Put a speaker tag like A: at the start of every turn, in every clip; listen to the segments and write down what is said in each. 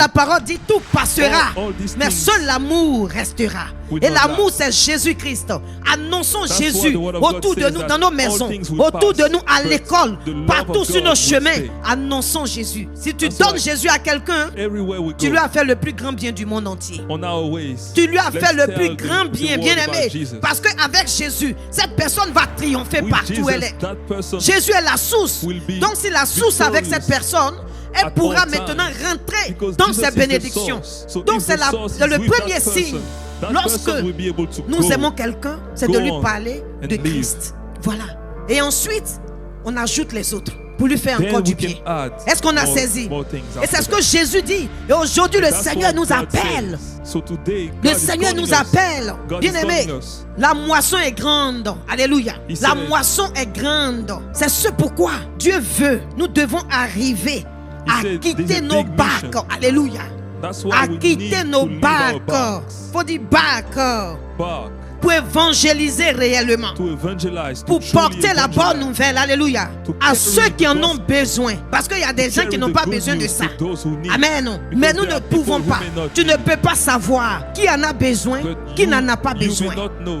A: La parole dit tout passera, mais seul l'amour restera. Et l'amour, c'est Jésus-Christ. Annonçons Jésus autour de nous, dans nos maisons, autour de nous, à l'école, partout sur nos chemins. Annonçons Jésus. Si tu donnes Jésus à quelqu'un, tu lui as fait le plus grand bien du monde entier. Tu lui as fait le plus grand bien, bien aimé. Parce qu'avec Jésus, cette personne va triompher partout où elle est. Jésus est la source. Donc si la source avec cette personne, elle pourra maintenant rentrer dans ses bénédictions. Donc c'est le premier signe. Lorsque nous aimons quelqu'un, c'est de lui parler de Christ. Voilà. Et ensuite, on ajoute les autres pour lui faire encore du bien. Est-ce qu'on a saisi? Et c'est ce que Jésus dit. Et aujourd'hui, le Seigneur nous appelle. Le Seigneur nous appelle. Bien aimé, la moisson est grande. Alléluia. La moisson est grande. C'est ce pourquoi Dieu veut. Nous devons arriver à quitter nos barques. Alléluia. À quitter nos barques. Faut dire barques. Pour évangéliser réellement, pour porter la bonne nouvelle, alléluia, à ceux qui en ont besoin. Parce qu'il y a des gens qui n'ont pas besoin de ça. Amen. Mais nous ne pouvons pas. Tu ne peux pas savoir qui en a besoin, qui n'en a pas besoin.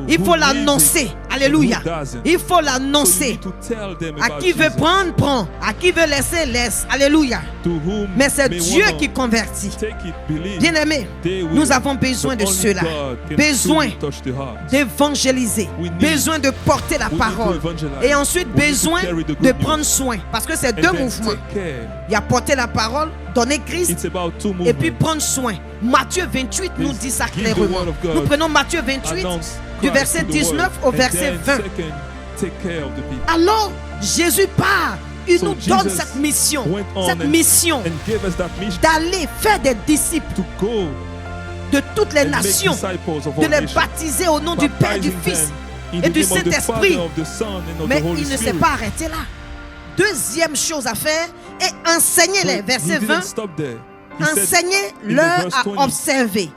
A: Il faut l'annoncer. Alléluia. Il faut l'annoncer. À qui veut prendre, prend. À qui veut laisser, laisse. Alléluia. Mais c'est Dieu qui convertit. Bien aimé, nous avons besoin de cela. Besoin d'évangéliser, besoin de porter la parole et ensuite besoin de prendre soin, parce que c'est deux mouvements. Il y a porter la parole, donner Christ et puis prendre soin. Matthieu 28 nous dit ça clairement. Nous prenons Matthieu 28 du verset 19 au verset 20. Alors Jésus part. Il nous donne cette mission d'aller faire des disciples de toutes les nations, de les baptiser au nom du Père, du Fils et du Saint-Esprit. Mais il ne s'est pas arrêté là. Deuxième chose à faire est enseigner-les. Verset 20. Enseignez-leur à observer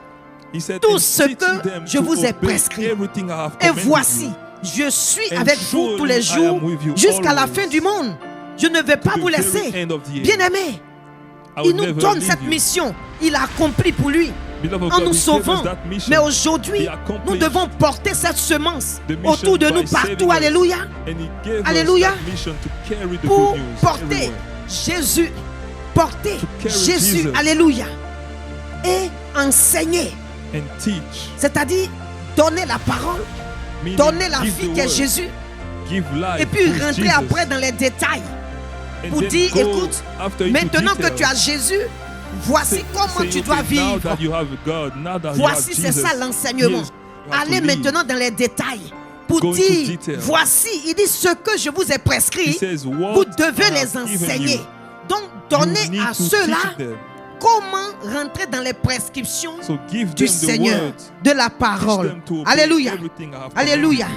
A: tout ce que je vous ai prescrit. Et voici, je suis avec vous tous les jours jusqu'à la fin du monde. Je ne vais pas vous laisser. Bien-aimés, il nous donne cette mission. Il a accompli pour lui en nous sauvant. Mais aujourd'hui, nous devons porter cette semence autour de nous partout. Alléluia. Alléluia. Pour porter Jésus. Porter Jésus. Alléluia. Et enseigner. C'est-à-dire donner la parole. Donner la vie qu'est Jésus. Et puis rentrer après dans les détails. Pour dire, écoute, maintenant que tu as Jésus, voici comment tu dois vivre. Voici, c'est ça l'enseignement. Allez maintenant dans les détails pour dire, voici, il dit ce que je vous ai prescrit, vous devez les enseigner. Donc, donnez à ceux-là comment rentrer dans les prescriptions du Seigneur, de la parole. Alléluia. Alléluia.